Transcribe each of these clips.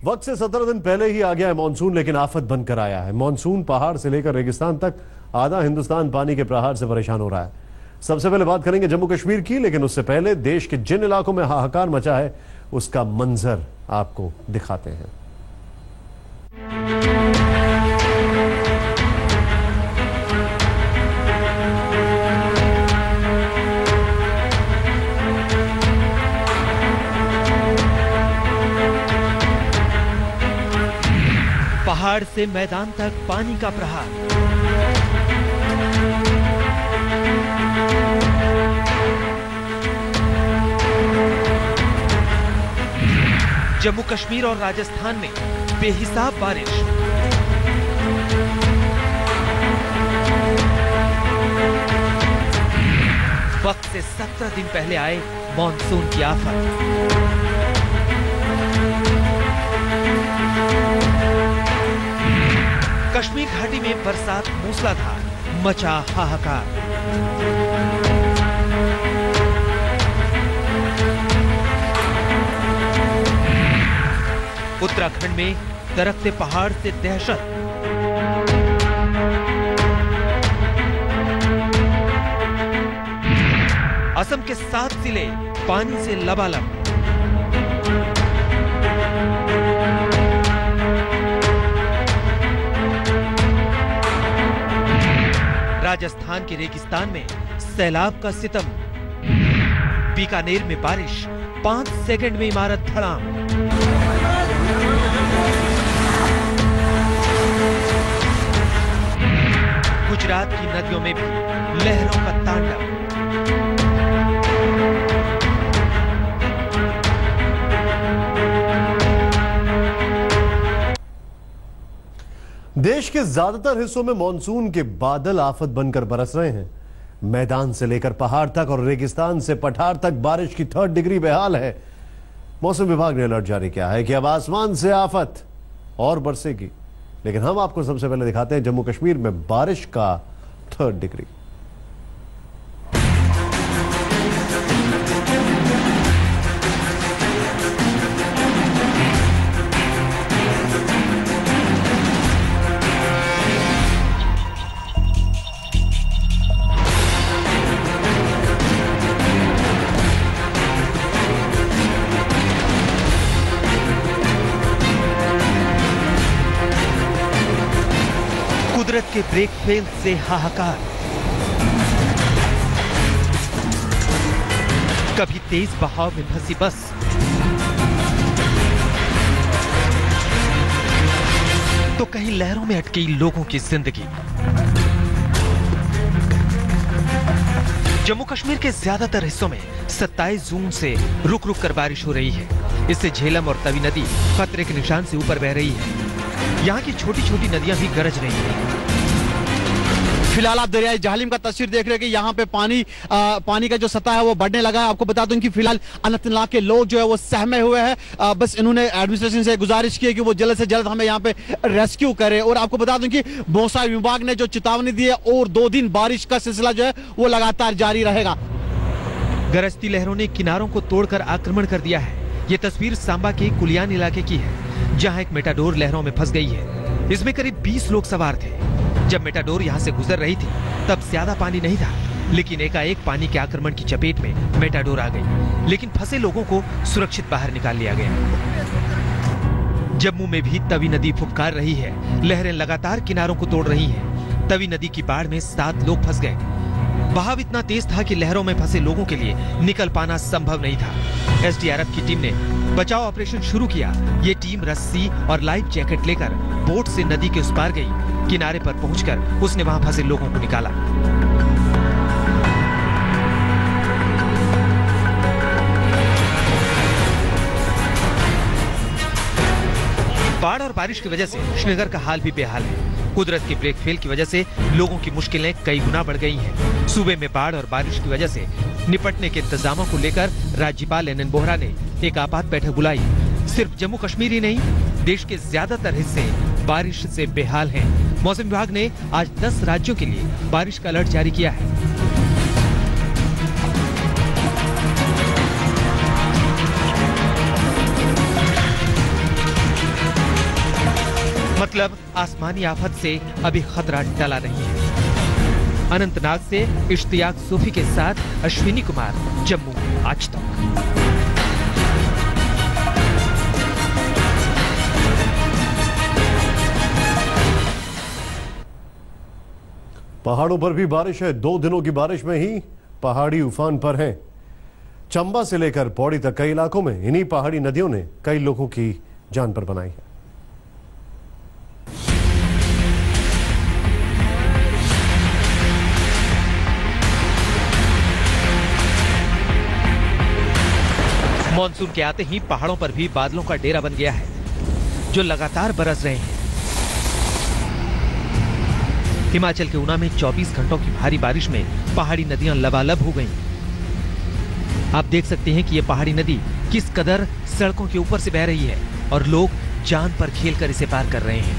वक्त से 17 दिन पहले ही आ गया है मानसून, लेकिन आफत बनकर आया है। मानसून पहाड़ से लेकर रेगिस्तान तक आधा हिंदुस्तान पानी के प्रहार से परेशान हो रहा है। सबसे पहले बात करेंगे जम्मू कश्मीर की, लेकिन उससे पहले देश के जिन इलाकों में हाहाकार मचा है उसका मंजर आपको दिखाते हैं। पहाड़ से मैदान तक पानी का प्रहार। जम्मू कश्मीर और राजस्थान में बेहिसाब बारिश। वक्त से 17 दिन पहले आए मॉनसून की आफत। कश्मीर घाटी में बरसात मूसलाधार, मचा हाहाकार। उत्तराखंड में दरकते पहाड़ से दहशत। असम के 7 जिले पानी से लबालब। राजस्थान के रेगिस्तान में सैलाब का सितम। बीकानेर में बारिश, 5 सेकंड में इमारत धड़ाम। गुजरात की नदियों में भी लहरों का तांडव। देश के ज्यादातर हिस्सों में मानसून के बादल आफत बनकर बरस रहे हैं। मैदान से लेकर पहाड़ तक और रेगिस्तान से पठार तक बारिश की 3rd डिग्री बेहाल है। मौसम विभाग ने अलर्ट जारी किया है कि अब आसमान से आफत और बरसेगी। लेकिन हम आपको सबसे पहले दिखाते हैं जम्मू कश्मीर में बारिश का 3rd डिग्री। कुदरत के ब्रेक फेल से हाहाकार। कभी तेज बहाव में फंसी बस, तो कहीं लहरों में अटकी लोगों की जिंदगी। जम्मू कश्मीर के ज्यादातर हिस्सों में 27 जून से रुक रुक कर बारिश हो रही है। इससे झेलम और तवी नदी खतरे के निशान से ऊपर बह रही है। यहाँ की छोटी छोटी नदियां भी गरज रही हैं। फिलहाल आप दरियाई जाहलिम का तस्वीर देख रहे हैं कि यहाँ पे पानी का जो सतह है वो बढ़ने लगा है। आपको बता दूं कि फिलहाल अनंतनाग के लोग जो है वो सहमे हुए हैं। बस इन्होंने एडमिनिस्ट्रेशन से गुजारिश की है कि वो जल्द से जल्द हमें यहाँ पे रेस्क्यू करे। और आपको बता दूं कि मौसम विभाग ने जो चेतावनी दी है और 2 दिन बारिश का सिलसिला जो है वो लगातार जारी रहेगा। गरजती लहरों ने किनारों को तोड़कर आक्रमण कर दिया है। ये तस्वीर सांबा के कुलियान इलाके की है, जहां एक मेटाडोर लहरों में फंस गई है। इसमें करीब 20 लोग सवार थे। जब मेटाडोर यहां से गुजर रही थी तब ज्यादा पानी नहीं था, लेकिन एकाएक पानी के आक्रमण की चपेट में मेटाडोर आ गई। लेकिन फंसे लोगों को सुरक्षित बाहर निकाल लिया गया। जम्मू में भी तवी नदी फुफकार रही है। लहरें लगातार किनारों को तोड़ रही हैं। तवी नदी की बाढ़ में 7 लोग फंस गए। बहाव इतना तेज था कि लहरों में फंसे लोगों के लिए निकल पाना संभव नहीं था। एसडीआरएफ की टीम ने बचाव ऑपरेशन शुरू किया। ये टीम रस्सी और लाइफ जैकेट लेकर बोट से नदी के उस पार गई। किनारे पर पहुंचकर उसने वहां फंसे लोगों को निकाला। बाढ़ और बारिश की वजह से श्रीनगर का हाल भी बेहाल है। कुदरत के ब्रेक फेल की वजह से लोगों की मुश्किलें कई गुना बढ़ गई हैं। सूबे में बाढ़ और बारिश की वजह से निपटने के इंतजामों को लेकर राज्यपाल एनएन बोहरा ने एक आपात बैठक बुलाई। सिर्फ जम्मू कश्मीर ही नहीं, देश के ज्यादातर हिस्से बारिश से बेहाल हैं। मौसम विभाग ने आज 10 राज्यों के लिए बारिश का अलर्ट जारी किया है। मतलब आसमानी आफत से अभी खतरा टला नहीं है। अनंतनाग से इश्तियाक सूफी के साथ अश्विनी कुमार, जम्मू, आज तक। पहाड़ों पर भी बारिश है। 2 दिनों की बारिश में ही पहाड़ी उफान पर हैं। चंबा से लेकर पौड़ी तक कई इलाकों में इन्हीं पहाड़ी नदियों ने कई लोगों की जान पर बनाई है। मॉनसून के आते ही पहाड़ों पर भी बादलों का डेरा बन गया है, जो लगातार बरस रहे हैं। हिमाचल के ऊना में 24 घंटों की भारी बारिश में पहाड़ी नदियां लबालब हो गईं। आप देख सकते हैं कि यह पहाड़ी नदी किस कदर सड़कों के ऊपर से बह रही है और लोग जान पर खेलकर इसे पार कर रहे हैं।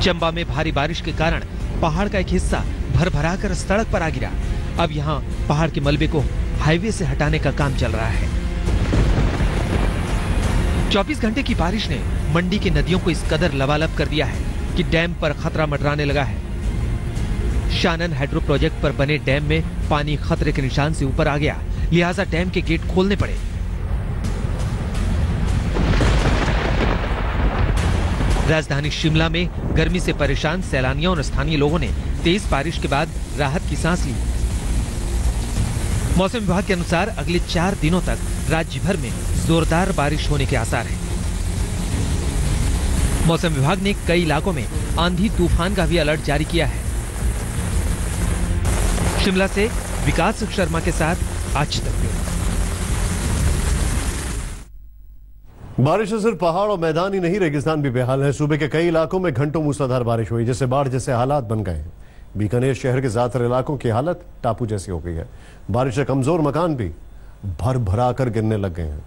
चंबा में भारी बारिश के कारण पहाड़ का एक हिस्सा भरभराकर सड़क पर आ गिरा। अब यहां पहाड़ के मलबे को हाईवे से हटाने का काम चल रहा है। 24 घंटे की बारिश ने मंडी की नदियों को इस कदर लबालब कर दिया है कि डैम पर खतरा मंडराने लगा है। शानन हाइड्रो प्रोजेक्ट पर बने डैम में पानी खतरे के निशान से ऊपर आ गया, लिहाजा डैम के गेट खोलने पड़े। राजधानी शिमला में गर्मी से परेशान सैलानियों और स्थानीय लोगों ने तेज बारिश के बाद राहत की सांस ली। मौसम विभाग के अनुसार अगले 4 दिनों तक राज्य भर में जोरदार बारिश होने के आसार हैं। मौसम विभाग ने कई इलाकों में आंधी तूफान का भी अलर्ट जारी किया है। शिमला से विकास शर्मा के साथ आज तक। बारिश से सिर्फ पहाड़ और मैदान ही नहीं, रेगिस्तान भी बेहाल है। सूबे के कई इलाकों में घंटों मूसलाधार बारिश हुई, जिससे बाढ़ जैसे हालात बन गए हैं। बीकानेर शहर के ज्यादातर इलाकों की हालत टापू जैसी हो गई है। बारिश से कमजोर मकान भी भर भरा कर गिरने लग गए हैं।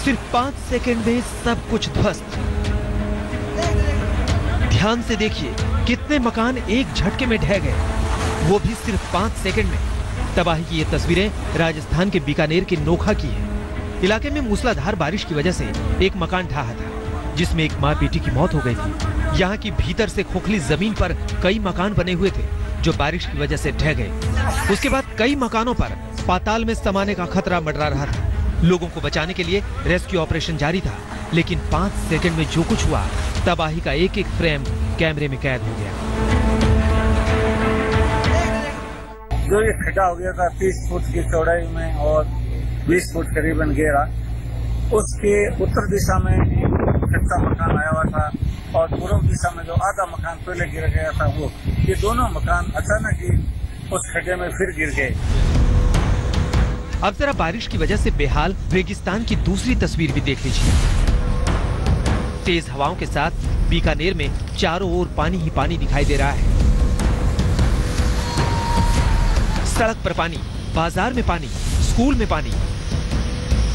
सिर्फ 5 सेकंड में सब कुछ ध्वस्त। ध्यान से देखिए कितने मकान एक झटके में ढह गए, वो भी सिर्फ 5 सेकंड में। तबाही की ये तस्वीरें राजस्थान के बीकानेर के नोखा की है। इलाके में मूसलाधार बारिश की वजह से एक मकान ढहा था, जिसमें एक मां बेटी की मौत हो गई थी। यहाँ की भीतर से खोखली जमीन पर कई मकान बने हुए थे, जो बारिश की वजह से ढह गए। उसके बाद कई मकानों पर पाताल में समाने का खतरा मंडरा रहा था। लोगों को बचाने के लिए रेस्क्यू ऑपरेशन जारी था, लेकिन 5 सेकंड में जो कुछ हुआ, तबाही का एक एक फ्रेम कैमरे में कैद हो गया। जो ये खड्डा हो गया था 30 फुट की चौड़ाई में और 20 फुट करीबन गहरा, उसके उत्तर दिशा में कच्चा मकान आया हुआ था और पूर्व दिशा में जो आधा मकान पहले गिर गया था, वो ये दोनों मकान अचानक ही उस खड्डे में फिर गिर गए। अब जरा बारिश की वजह से बेहाल रेगिस्तान की दूसरी तस्वीर भी देख लीजिए। तेज हवाओं के साथ बीकानेर में चारों ओर पानी ही पानी दिखाई दे रहा है। सड़क पर पानी, बाजार में पानी, स्कूल में पानी।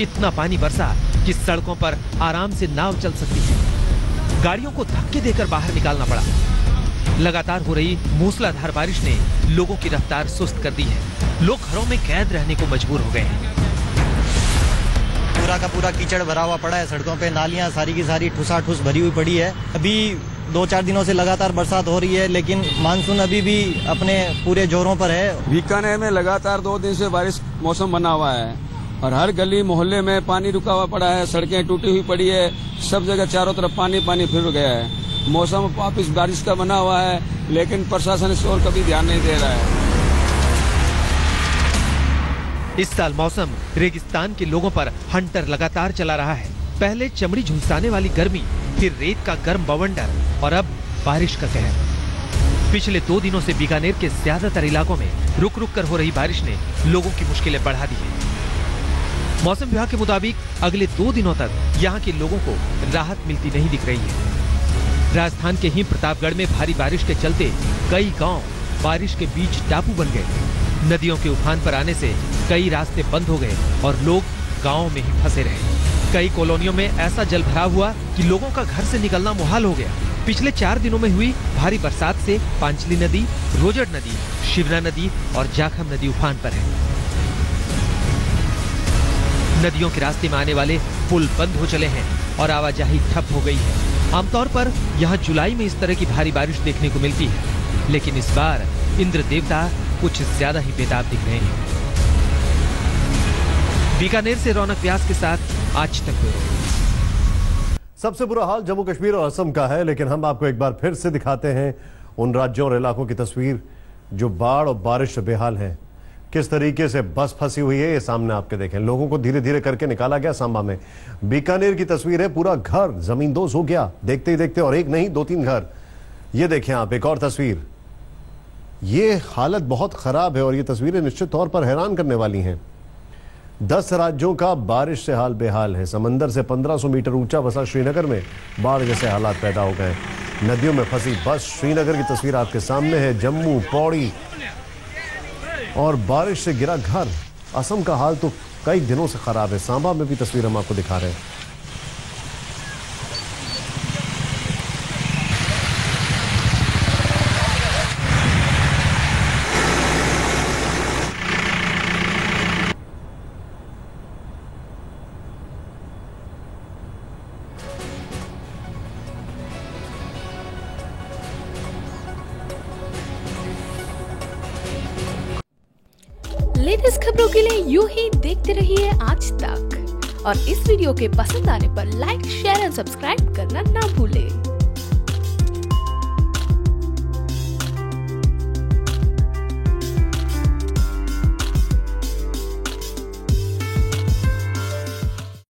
इतना पानी बरसा कि सड़कों पर आराम से नाव चल सकती है। गाड़ियों को धक्के देकर बाहर निकालना पड़ा। लगातार हो रही मूसलाधार बारिश ने लोगों की रफ्तार सुस्त कर दी है। लोग घरों में कैद रहने को मजबूर हो गए हैं। पूरा का पूरा कीचड़ भरा हुआ पड़ा है सड़कों पे, नालियां सारी की सारी ठुसाठुस भरी हुई पड़ी है। अभी 2-4 दिनों से लगातार बरसात हो रही है, लेकिन मानसून अभी भी अपने पूरे जोरों पर है। बीकानेर में लगातार 2 दिन से बारिश मौसम बना हुआ है और हर गली मोहल्ले में पानी रुका हुआ पड़ा है, सड़कें टूटी हुई पड़ी है, सब जगह चारों तरफ पानी पानी फिर गया है। मौसम वापिस बारिश का बना हुआ है, लेकिन प्रशासन इस ओर कभी ध्यान नहीं दे रहा है। इस साल मौसम रेगिस्तान के लोगों पर हंटर लगातार चला रहा है। पहले चमड़ी झुलसाने वाली गर्मी, फिर रेत का गर्म बवंडर और अब बारिश का कहर। पिछले 2 दिनों से बीकानेर के ज्यादातर इलाकों में रुक रुक कर हो रही बारिश ने लोगों की मुश्किलें बढ़ा दी है। मौसम विभाग के मुताबिक अगले 2 दिनों तक यहाँ के लोगों को राहत मिलती नहीं दिख रही है। राजस्थान के ही प्रतापगढ़ में भारी बारिश के चलते कई गांव बारिश के बीच टापू बन गए। नदियों के उफान पर आने से कई रास्ते बंद हो गए और लोग गांवों में ही फंसे रहे। कई कॉलोनियों में ऐसा जल भराव हुआ कि लोगों का घर से निकलना मुहाल हो गया। पिछले 4 दिनों में हुई भारी बरसात से पांचली नदी, रोजड़ नदी, शिवना नदी और जाखम नदी उफान पर है। नदियों के रास्ते में आने वाले पुल बंद हो चले हैं और आवाजाही ठप हो गई है। आमतौर पर यहाँ जुलाई में इस तरह की भारी बारिश देखने को मिलती है, लेकिन इस बार इंद्र देवता कुछ ज्यादा ही बेताब दिख रहे हैं। बीकानेर से रौनक व्यास के साथ आज तक ब्यूरो। सबसे बुरा हाल जम्मू कश्मीर और असम का है, लेकिन हम आपको एक बार फिर से दिखाते हैं उन राज्यों और इलाकों की तस्वीर जो बाढ़ और बारिश से बेहाल हैं। किस तरीके से बस फंसी हुई है ये सामने आपके देखें। लोगों को धीरे धीरे करके निकाला गया सांबा में। बीकानेर की तस्वीर है, पूरा घर जमींदोज हो गया देखते ही देखते, और एक नहीं 2-3 घर। ये देखें आप एक और तस्वीर। ये हालत बहुत खराब है और ये तस्वीरें निश्चित तौर पर हैरान करने वाली हैं। 10 राज्यों का बारिश से हाल बेहाल है। समंदर से 1500 मीटर ऊंचा बसा श्रीनगर में बाढ़ जैसे हालात पैदा हो गए। नदियों में फंसी बस। श्रीनगर की तस्वीर आपके सामने है। जम्मू, पौड़ी और बारिश से गिरा घर। असम का हाल तो कई दिनों से खराब है। सांबा में भी तस्वीर हम आपको दिखा रहे हैं। लेटेस्ट खबरों के लिए यूं ही देखते रहिए आज तक, और इस वीडियो के पसंद आने पर लाइक, शेयर और सब्सक्राइब करना ना भूलें।